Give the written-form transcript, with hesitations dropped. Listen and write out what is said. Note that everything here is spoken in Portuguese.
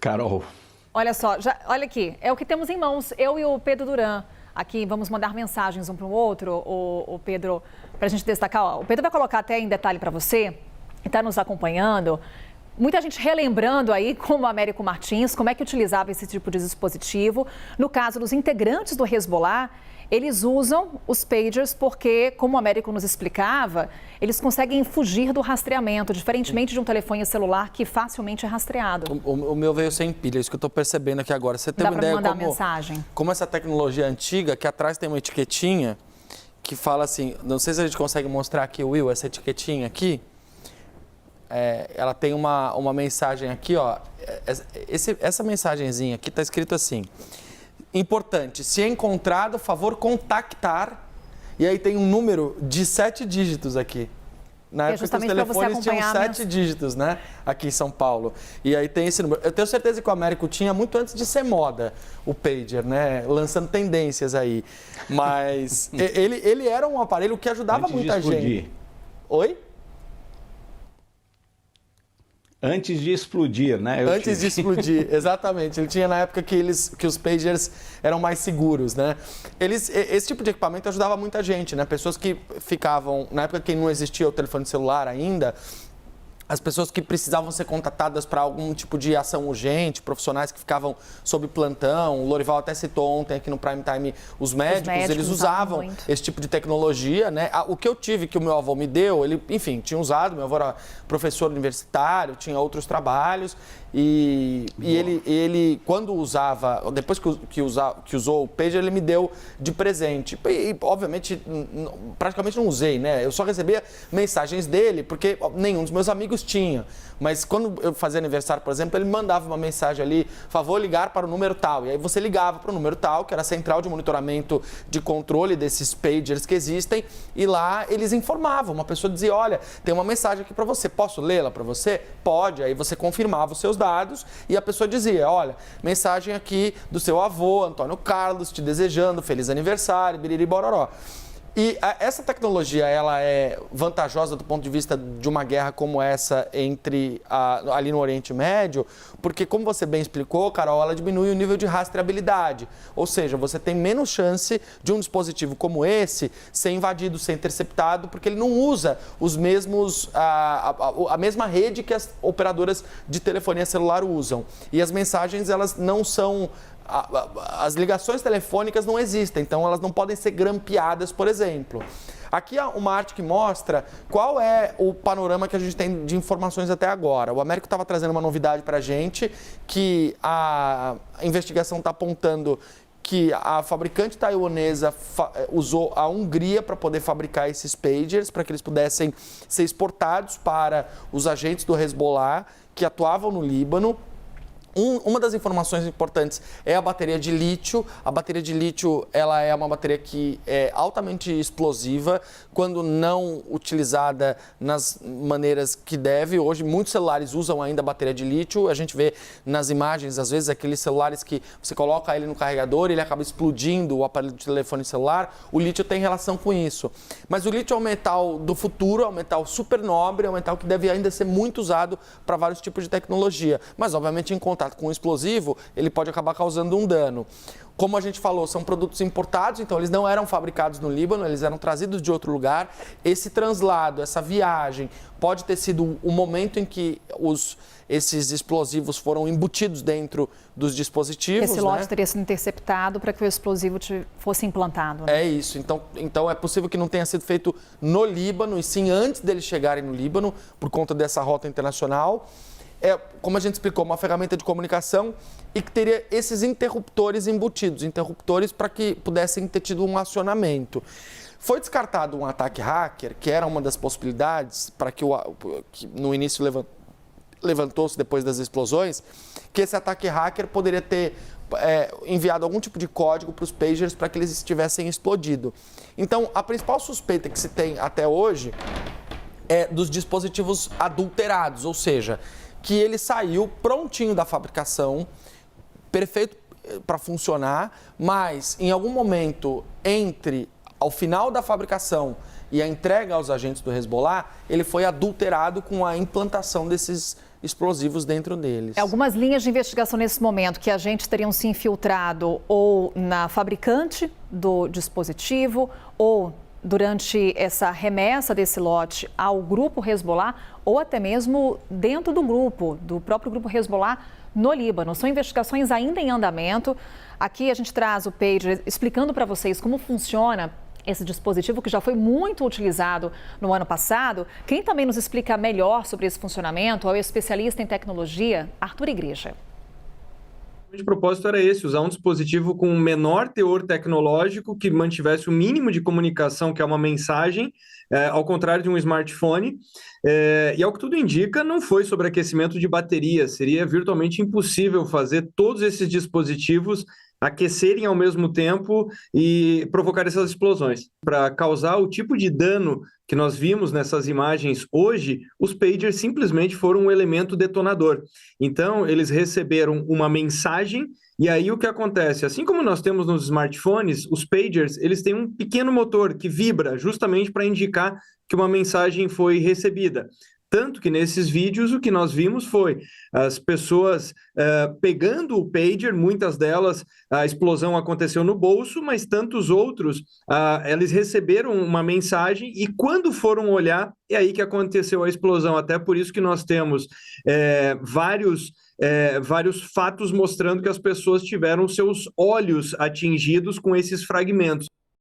Carol. Olha só, olha aqui, é o que temos em mãos, eu e o Pedro Duran. Aqui, vamos mandar mensagens um para o outro, o Pedro, para a gente destacar. Ó, o Pedro vai colocar até em detalhe para você, que está nos acompanhando. Muita gente relembrando aí, como o Américo Martins, como é que utilizava esse tipo de dispositivo. No caso dos integrantes do Hezbollah, eles usam os pagers porque, como o Américo nos explicava, eles conseguem fugir do rastreamento, diferentemente de um telefone celular que facilmente é rastreado. O meu veio sem pilha, isso que eu estou percebendo aqui agora. Você tem uma ideia como essa tecnologia antiga, que atrás tem uma etiquetinha que fala assim, não sei se a gente consegue mostrar aqui, Will, essa etiquetinha aqui. Ela tem uma mensagem aqui, ó. Essa mensagenzinha aqui está escrito assim: importante, se encontrado, favor contactar. E aí tem um número de 7 dígitos aqui. Na época os telefones tinham 7 dígitos, né? Aqui em São Paulo. E aí tem esse número. Eu tenho certeza que o Américo tinha muito antes de ser moda, o pager, né? Lançando tendências aí. Mas ele era um aparelho que ajudava muita gente. Oi? Antes de explodir, né? Antes de explodir, exatamente. Ele tinha na época que os pagers eram mais seguros, né? Esse tipo de equipamento ajudava muita gente, né? Pessoas que ficavam, na época que não existia o telefone celular ainda, as pessoas que precisavam ser contatadas para algum tipo de ação urgente, profissionais que ficavam sob plantão, o Lorival até citou ontem aqui no Prime Time, os médicos eles usavam esse tipo de tecnologia, né? O que eu tive, que o meu avô me deu, ele, enfim, tinha usado, meu avô era professor universitário, tinha outros trabalhos, e ele, quando usava, depois que usou o pager, ele me deu de presente. E, obviamente, praticamente não usei, né? Eu só recebia mensagens dele, porque nenhum dos meus amigos tinha. Mas quando eu fazia aniversário, por exemplo, ele mandava uma mensagem ali, favor ligar para o número tal. E aí você ligava para o número tal, que era a central de monitoramento de controle desses pagers que existem, e lá eles informavam. Uma pessoa dizia, olha, tem uma mensagem aqui para você, posso lê-la para você? Pode. Aí você confirmava os seus dados e a pessoa dizia, olha, mensagem aqui do seu avô, Antônio Carlos, te desejando feliz aniversário, biriri bororó. E essa tecnologia, ela é vantajosa do ponto de vista de uma guerra como essa ali no Oriente Médio, porque, como você bem explicou, Carol, ela diminui o nível de rastreabilidade. Ou seja, você tem menos chance de um dispositivo como esse ser invadido, ser interceptado, porque ele não usa a mesma rede que as operadoras de telefonia celular usam. E as mensagens, elas não são... As ligações telefônicas não existem, então elas não podem ser grampeadas, por exemplo. Aqui há uma arte que mostra qual é o panorama que a gente tem de informações até agora. O Américo estava trazendo uma novidade para a gente, que a investigação está apontando que a fabricante taiwanesa usou a Hungria para poder fabricar esses pagers, para que eles pudessem ser exportados para os agentes do Hezbollah que atuavam no Líbano. Uma das informações importantes é a bateria de lítio. A bateria de lítio, ela é uma bateria que é altamente explosiva quando não utilizada nas maneiras que deve. Hoje, muitos celulares usam ainda a bateria de lítio. A gente vê nas imagens, às vezes, aqueles celulares que você coloca ele no carregador e ele acaba explodindo o aparelho de telefone celular. O lítio tem relação com isso. Mas o lítio é um metal do futuro, é um metal super nobre, é um metal que deve ainda ser muito usado para vários tipos de tecnologia. Mas, obviamente, em contato com um explosivo, ele pode acabar causando um dano. Como a gente falou, são produtos importados, então eles não eram fabricados no Líbano, eles eram trazidos de outro lugar. Esse translado, essa viagem, pode ter sido o momento em que esses explosivos foram embutidos dentro dos dispositivos. Esse lote teria sido interceptado para que o explosivo fosse implantado. Né? É isso. Então é possível que não tenha sido feito no Líbano, e sim antes deles chegarem no Líbano, por conta dessa rota internacional. Como a gente explicou, uma ferramenta de comunicação e que teria esses interruptores embutidos, interruptores para que pudessem ter tido um acionamento. Foi descartado um ataque hacker, que era uma das possibilidades, para que no início levantou-se depois das explosões, que esse ataque hacker poderia ter enviado algum tipo de código para os pagers para que eles tivessem explodido. Então, a principal suspeita que se tem até hoje é dos dispositivos adulterados, ou seja, que ele saiu prontinho da fabricação, perfeito para funcionar, mas em algum momento entre ao final da fabricação e a entrega aos agentes do Hezbollah, ele foi adulterado com a implantação desses explosivos dentro deles. Algumas linhas de investigação nesse momento que agentes teriam se infiltrado ou na fabricante do dispositivo ou durante essa remessa desse lote ao grupo Hezbollah ou até mesmo dentro do grupo, do próprio grupo Hezbollah no Líbano. São investigações ainda em andamento. Aqui a gente traz o pager explicando para vocês como funciona esse dispositivo que já foi muito utilizado no ano passado. Quem também nos explica melhor sobre esse funcionamento é o especialista em tecnologia, Arthur Igreja. O propósito era esse, usar um dispositivo com um menor teor tecnológico que mantivesse o mínimo de comunicação, que é uma mensagem, ao contrário de um smartphone. E ao que tudo indica, não foi sobreaquecimento de bateria. Seria virtualmente impossível fazer todos esses dispositivos aquecerem ao mesmo tempo e provocar essas explosões. Para causar o tipo de dano que nós vimos nessas imagens hoje, os pagers simplesmente foram um elemento detonador. Então, eles receberam uma mensagem e aí o que acontece? Assim como nós temos nos smartphones, os pagers, eles têm um pequeno motor que vibra justamente para indicar que uma mensagem foi recebida. Tanto que nesses vídeos o que nós vimos foi as pessoas pegando o pager, muitas delas a explosão aconteceu no bolso, mas tantos outros, eles receberam uma mensagem e quando foram olhar, é aí que aconteceu a explosão. Até por isso que nós temos vários fatos mostrando que as pessoas tiveram seus olhos atingidos com esses fragmentos.